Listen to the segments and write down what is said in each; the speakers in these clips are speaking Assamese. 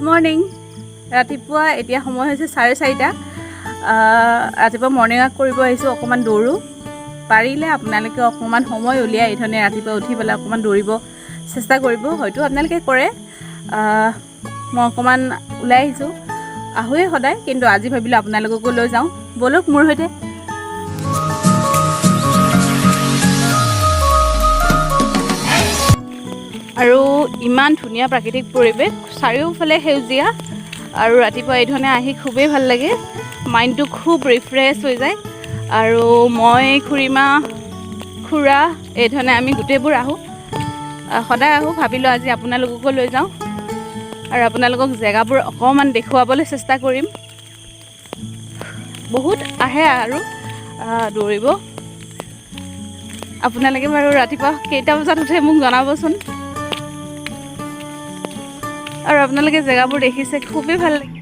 মৰ্ণিং। ৰাতিপুৱা এতিয়া সময় হৈছে 4:30। ৰাতিপুৱা মৰ্ণিং ৱাক কৰিব আহিছোঁ, অকণমান দৌৰোঁ। পাৰিলে আপোনালোকে অকণমান সময় উলিয়াই এইধৰণে ৰাতিপুৱা উঠি পেলাই অকণমান দৌৰিব চেষ্টা কৰিব। হয়তো আপোনালোকে কৰে, মই অকণমান ওলাই আহিছোঁ, আহোঁৱেই সদায়, কিন্তু আজি ভাবিলোঁ আপোনালোককো লৈ যাওঁ, ব'লক মোৰ সৈতে। আৰু ইমান ধুনীয়া প্ৰাকৃতিক পৰিৱেশ, চাৰিওফালে সেউজীয়া, আৰু ৰাতিপুৱা এইধৰণে আহি খুবেই ভাল লাগে, মাইণ্ডটো খুব ৰিফ্ৰেছ হৈ যায়। আৰু মই খুৰীমা খুৰা এইধৰণে আমি গোটেইবোৰ আহোঁ, সদায় আহোঁ। ভাবিলোঁ আজি আপোনালোককো লৈ যাওঁ আৰু আপোনালোকক জেগাবোৰ অকণমান দেখুৱাবলৈ চেষ্টা কৰিম। বহুত আহে আৰু দৌৰিব। আপোনালোকে বাৰু ৰাতিপুৱা কেইটা বজাত উঠে মোক জনাবচোন। আৰু আপোনালোকে জেগাবোৰ দেখিছে, খুবেই ভাল লাগে।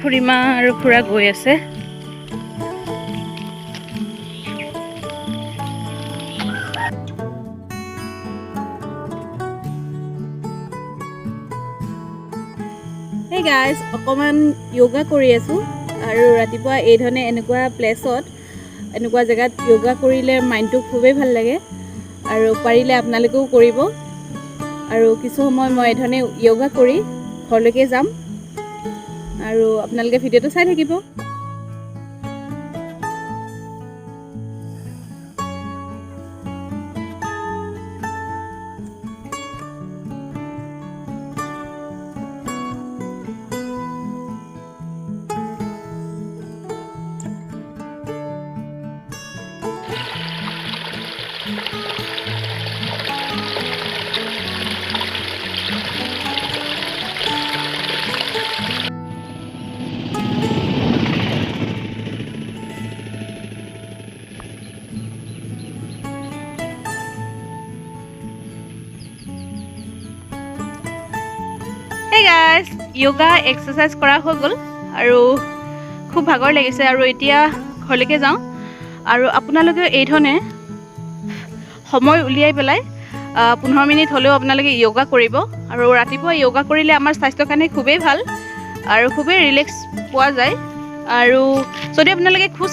খুৰীমা আৰু খুৰা গৈ আছে। হেই গাইজ, অকণমান য়োগা কৰি আছোঁ। আৰু ৰাতিপুৱা এইধৰণে এনেকুৱা প্লেচত, এনেকুৱা জেগাত য়োগা কৰিলে মাইণ্ডটো খুবেই ভাল লাগে। আৰু পাৰিলে আপোনালোকেও কৰিব। আৰু কিছু সময় মই এইধৰণে য়োগা কৰি ঘৰলৈকে যাম, আৰু আপোনালোকে ভিডিঅ'টো চাই থাকিব। হেই গাইজ, য়োগা এক্সাৰচাইজ কৰা হৈ গ'ল আৰু খুব ভাগৰ লাগিছে, আৰু এতিয়া ঘৰলৈকে যাওঁ। আৰু আপোনালোকে এইধৰণে সময় উলিয়াই পেলাই 15 মিনিট হ'লেও আপোনালোকে য়োগা কৰিব। আৰু ৰাতিপুৱা য়োগা কৰিলে আমাৰ স্বাস্থ্যৰ কাৰণে খুবেই ভাল আৰু খুবেই ৰিলেক্স পোৱা যায়। আৰু যদি আপোনালোকে খোজ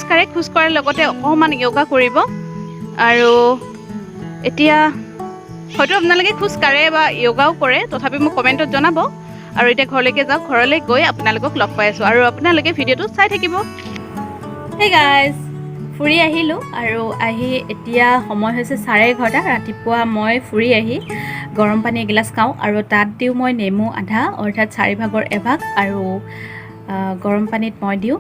কঢ়াৰ লগতে অকণমান য়োগা কৰিব। আৰু এতিয়া হয়তো আপোনালোকে খোজ কাঢ়ে বা য়োগাও কৰে, তথাপি মোক কমেণ্টত জনাব। আৰু এতিয়া ঘৰলৈকে যাওক, ঘৰলৈ গৈ আপোনালোকক লগ পাই আছোঁ, আৰু আপোনালোকে ভিডিঅ'টো চাই থাকিব। হেই গাইজ, ফুৰি আহিলোঁ, আৰু আহি এতিয়া সময় হৈছে 11:30। ৰাতিপুৱা মই ফুৰি আহি গৰম পানী এগিলাচ খাওঁ, আৰু তাত দিওঁ মই নেমু আধা, অৰ্থাৎ 4 ভাগৰ 1 ভাগ, আৰু গৰম পানীত মই দিওঁ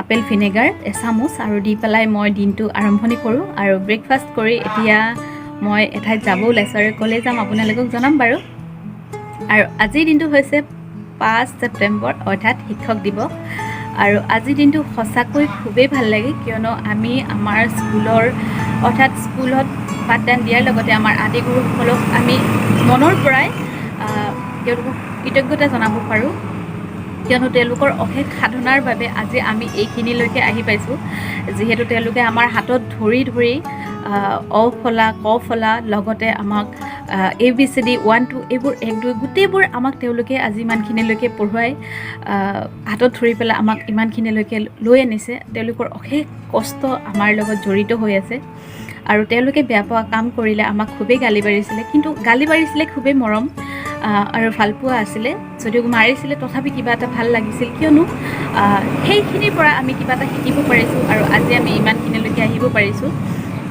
আপেল ভিনেগাৰ এচামুচ, আৰু দি পেলাই মই দিনটো আৰম্ভণি কৰোঁ। আৰু ব্ৰেকফাষ্ট কৰি এতিয়া মই এঠাইত যাব ওলাইছোঁ, আৰু ক'লৈ যাম আপোনালোকক জনাম বাৰু। আৰু আজিৰ দিনটো হৈছে 5 ছেপ্টেম্বৰ, অৰ্থাৎ শিক্ষক দিৱস। আৰু আজিৰ দিনটো সঁচাকৈ খুবেই ভাল লাগে, কিয়নো আমি আমাৰ স্কুলৰ, অৰ্থাৎ স্কুলত পাঠদান দিয়াৰ লগতে আমাৰ আদিগুৰুসকলক আমি মনৰ পৰাই তেওঁলোকক কৃতজ্ঞতা জনাব পাৰোঁ, কিয়নো তেওঁলোকৰ অশেষ সাধনাৰ বাবে আজি আমি এইখিনিলৈকে আহি পাইছোঁ। যিহেতু তেওঁলোকে আমাৰ হাতত ধৰি ধৰি অ ফলা, ক ফলা, লগতে আমাক ABCD 1 2 এইবোৰ 1 2 গোটেইবোৰ আমাক তেওঁলোকে আজি ইমানখিনিলৈকে পঢ়ুৱাই হাতত ধৰি পেলাই আমাক ইমানখিনিলৈকে লৈ আনিছে। তেওঁলোকৰ অশেষ কষ্ট আমাৰ লগত জড়িত হৈ আছে। আৰু তেওঁলোকে বেয়া পোৱা কাম কৰিলে আমাক খুবেই গালি পাৰিছিলে, কিন্তু গালি পাৰিছিলে খুবেই মৰম আৰু ভালপোৱা আছিলে। যদিও মাৰিছিলে, তথাপি কিবা এটা ভাল লাগিছিল, কিয়নো সেইখিনিৰ পৰা আমি কিবা এটা শিকিব পাৰিছোঁ, আৰু আজি আমি ইমানখিনিলৈকে আহিব পাৰিছোঁ।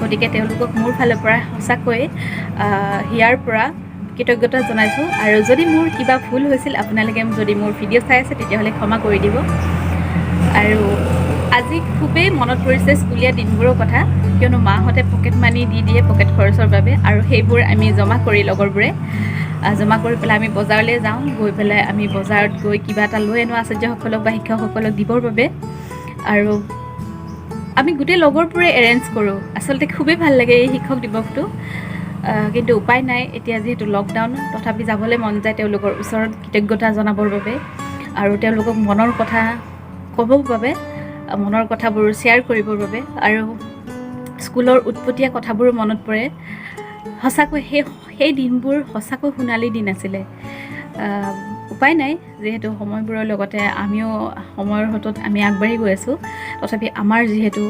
গতিকে তেওঁলোকক মোৰ ফালৰ পৰা সঁচাকৈ হিয়াৰ পৰা কৃতজ্ঞতা জনাইছোঁ। আৰু যদি মোৰ কিবা ভুল হৈছিল, আপোনালোকে যদি মোৰ ভিডিঅ' চাই আছে তেতিয়াহ'লে ক্ষমা কৰি দিব। আৰু আজি খুবেই মনত পৰিছে স্কুলীয়া দিনবোৰৰ কথা, কিয়নো মাহঁতে পকেট মানি দি দিয়ে পকেট খৰচৰ বাবে, আৰু সেইবোৰ আমি জমা কৰি লগৰবোৰে জমা কৰি পেলাই আমি বজাৰলৈ যাওঁ। গৈ পেলাই আমি বজাৰত গৈ কিবা এটা লৈ আনো আচাৰ্যসকলক বা শিক্ষকসকলক দিবৰ বাবে। আৰু আমি গোটেই লগৰবোৰে এৰেঞ্জ কৰোঁ। আচলতে খুবেই ভাল লাগে এই শিক্ষক দিৱসটো। কিন্তু উপায় নাই, এতিয়া যিহেতু লকডাউন, তথাপি যাবলৈ মন যায় তেওঁলোকৰ ওচৰত কৃতজ্ঞতা জনাবৰ বাবে আৰু তেওঁলোকক মনৰ কথা ক'বৰ বাবে, মনৰ কথাবোৰ শ্বেয়াৰ কৰিবৰ বাবে। আৰু স্কুলৰ উৎপতীয়া কথাবোৰ মনত পৰে। সঁচাকৈ সেই দিনবোৰ সঁচাকৈ সোণালী দিন আছিলে। উপায় নাই, যিহেতু সময়বোৰৰ লগতে আমিও সময়ৰ হাতত আমি আগবাঢ়ি গৈ আছোঁ। তথাপি আমাৰ যিহেতু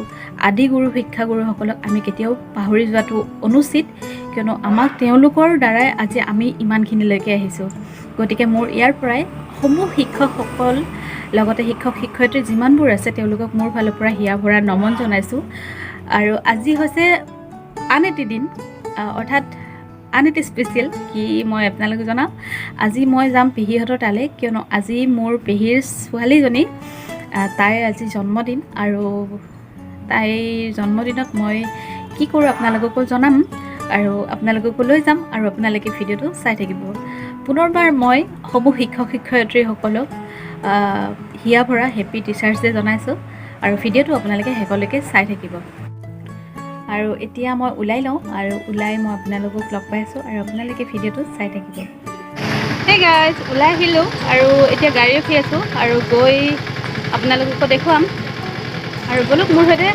আদিগুৰু শিক্ষাগুৰুসকলক আমি কেতিয়াও পাহৰি যোৱাটো অনুচিত, কিয়নো আমাক তেওঁলোকৰ দ্বাৰাই আজি আমি ইমানখিনিলৈকে আহিছোঁ। গতিকে মোৰ ইয়াৰ পৰাই সমূহ শিক্ষকসকল, লগতে শিক্ষক শিক্ষয়িত্ৰী যিমানবোৰ আছে তেওঁলোকক মোৰ ফালৰ পৰা হিয়া ভৰা নমন জনাইছোঁ। আৰু আজি হৈছে আন এটি দিন, অৰ্থাৎ আন এটি স্পেচিয়েল কি মই আপোনালোকক জনাম। আজি মই যাম পেহীহঁতৰ তালৈ, কিয়নো আজি মোৰ পেহীৰ ছোৱালীজনী, তাইৰ আজি জন্মদিন। আৰু তাইৰ জন্মদিনত মই কি কৰোঁ আপোনালোককো জনাম আৰু আপোনালোককো লৈ যাম, আৰু আপোনালোকে ভিডিঅ'টো চাই থাকিব। পুনৰবাৰ মই সমূহ শিক্ষক শিক্ষয়িত্ৰীসকলক হিয়া ভৰা হেপী টিচাৰ্ছ ডে জনাইছোঁ, আৰু ভিডিঅ'টো আপোনালোকে শেষলৈকে চাই থাকিব। আৰু এতিয়া মই ওলাই লওঁ, আৰু ওলাই মই আপোনালোকক লগ পাই আছোঁ, আৰু আপোনালোকে ভিডিঅ'টো চাই থাকিব। হেই গাইজ, ওলাই আহিলোঁ আৰু এতিয়া গাড়ী ৰখি আছোঁ, আৰু গৈ আপোনালোককো দেখুৱাম। আৰু বলক মোৰ সৈতে।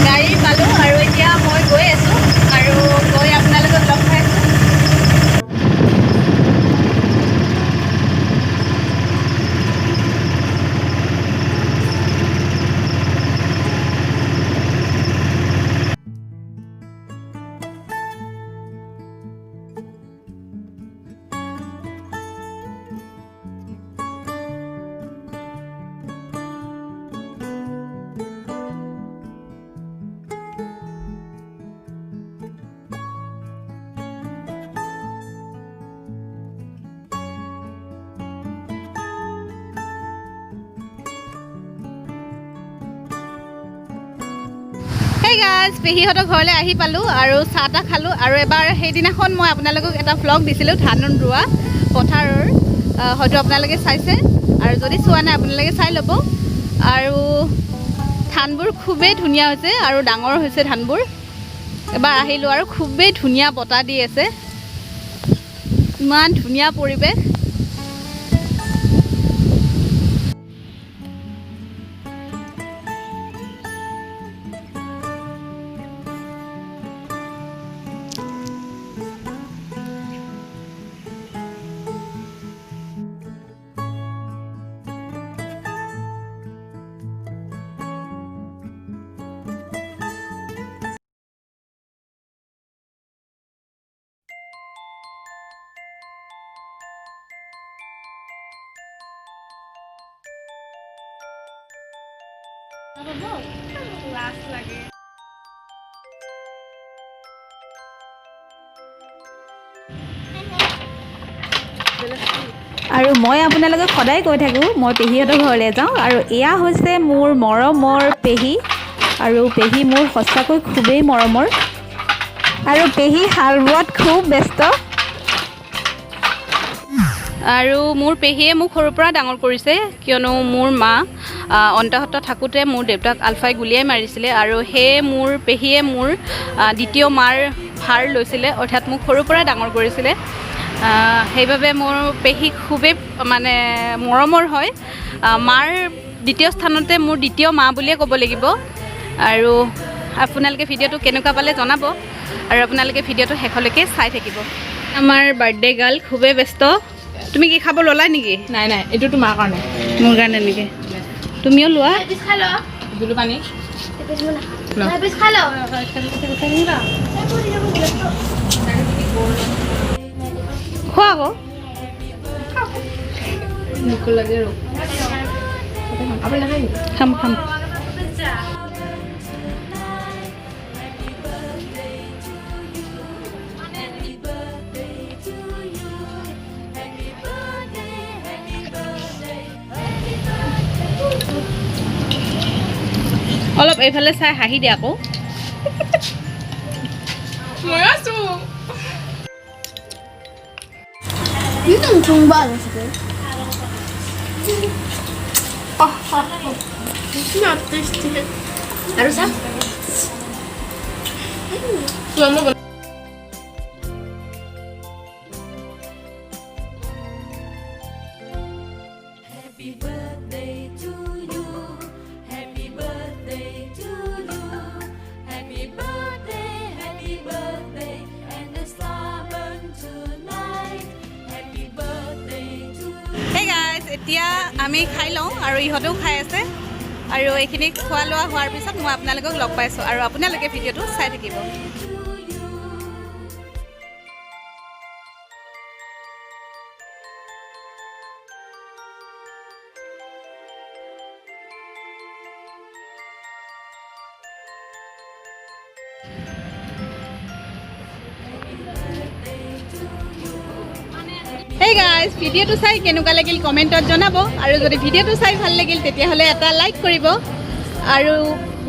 গাড়ী পালোঁ আৰু এতিয়া মই গৈ আছোঁ, আৰু গৈ আপোনালোকক লগ পাই আছোঁ। হেই গাইজ, পেহীহঁতৰ ঘৰলৈ আহি পালোঁ আৰু চাহ তাহ খালোঁ। আৰু এবাৰ সেইদিনাখন মই আপোনালোকক এটা ভ্লগ দিছিলোঁ ধান ৰোৱা পথাৰৰ, হয়তো আপোনালোকে চাইছে, আৰু যদি চোৱা নাই আপোনালোকে চাই ল'ব। আৰু ধানবোৰ খুবেই ধুনীয়া হৈছে আৰু ডাঙৰ হৈছে ধানবোৰ। এবাৰ আহিলোঁ আৰু খুবেই ধুনীয়া বতাহ দি আছে, ইমান ধুনীয়া পৰিৱেশ। আৰু মই আপোনালোকক সদায় কৈ থাকোঁ মই পেহীহঁতৰ ঘৰলৈ যাওঁ, আৰু এয়া হৈছে মোৰ মৰমৰ পেহী। আৰু পেহী মোৰ সঁচাকৈ খুবেই মৰমৰ, আৰু পেহী হাল বোৱাত খুব ব্যস্ত। আৰু মোৰ পেহীয়ে মোক সৰুৰ পৰা ডাঙৰ কৰিছে, কিয়নো মোৰ মা অন্তঃসত্ত্ব থাকোঁতে মোৰ দেউতাক আলফাই গুলিয়াই মাৰিছিলে, আৰু সেয়ে মোৰ পেহীয়ে মোৰ দ্বিতীয় মাৰ ভাৰ লৈছিলে, অৰ্থাৎ মোক সৰুৰ পৰাই ডাঙৰ কৰিছিলে। সেইবাবে মোৰ পেহী খুবেই মানে মৰমৰ হয়। মাৰ দ্বিতীয় স্থানতে মোৰ দ্বিতীয় মা বুলিয়ে ক'ব লাগিব। আৰু আপোনালোকে ভিডিঅ'টো কেনেকুৱা পালে জনাব, আৰু আপোনালোকে ভিডিঅ'টো শেষলৈকে চাই থাকিব। আমাৰ বাৰ্থডে গাৰ্ল খুবেই ব্যস্ত। তুমি কি খাব ল'লা নেকি? নাই নাই, এইটো তোমাৰ কাৰণে। মোৰ কাৰণে নেকি? তুমিও লোৱা। পানী খোৱা আকৌ। খাম খাম। অলপ এইফালে চাই হাঁহি দিয়া আকৌ। মই আছো। আৰু চাম birthday to you. Happy birthday to you. Happy birthday, and the star burn tonight. Happy birthday to you. Hey guys, এতিয়া আমি খাই লওঁ আৰু ইহঁতেও খাই আছে আৰু এইখিনি খোৱা লোৱা হোৱাৰ পিছত মই আপোনালোকক লগ পাইছোঁ আৰু আপোনালোকে ভিডিঅ'টো চাই থাকিব। হেই গাইজ, ভিডিঅ'টো চাই কেনেকুৱা লাগিল কমেণ্টত জনাব আৰু যদি ভিডিঅ'টো চাই ভাল লাগিল তেতিয়াহ'লে এটা লাইক কৰিব আৰু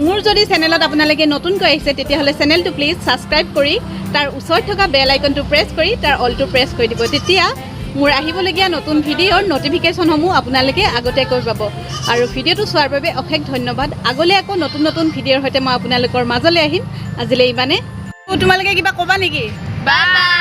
মোৰ যদি চেনেলত আপোনালোকে নতুনকৈ আহিছে তেতিয়াহ'লে চেনেলটো প্লিজ ছাবস্ক্ৰাইব কৰি তাৰ ওচৰত থকা বেল আইকনটো প্ৰেছ কৰি তাৰ অলটো প্ৰেছ কৰি দিব। তেতিয়া মোৰ আহিবলগীয়া নতুন ভিডিঅ'ৰ ন'টিফিকেশ্যনসমূহ আপোনালোকে আগতীয়াকৈ পাব আৰু ভিডিঅ'টো চোৱাৰ বাবে অশেষ ধন্যবাদ। আগলৈ আকৌ নতুন নতুন ভিডিঅ'ৰ সৈতে মই আপোনালোকৰ মাজলৈ আহিম। আজিলৈ ইমানে। তোমালোকে কিবা ক'বা নেকি? বাই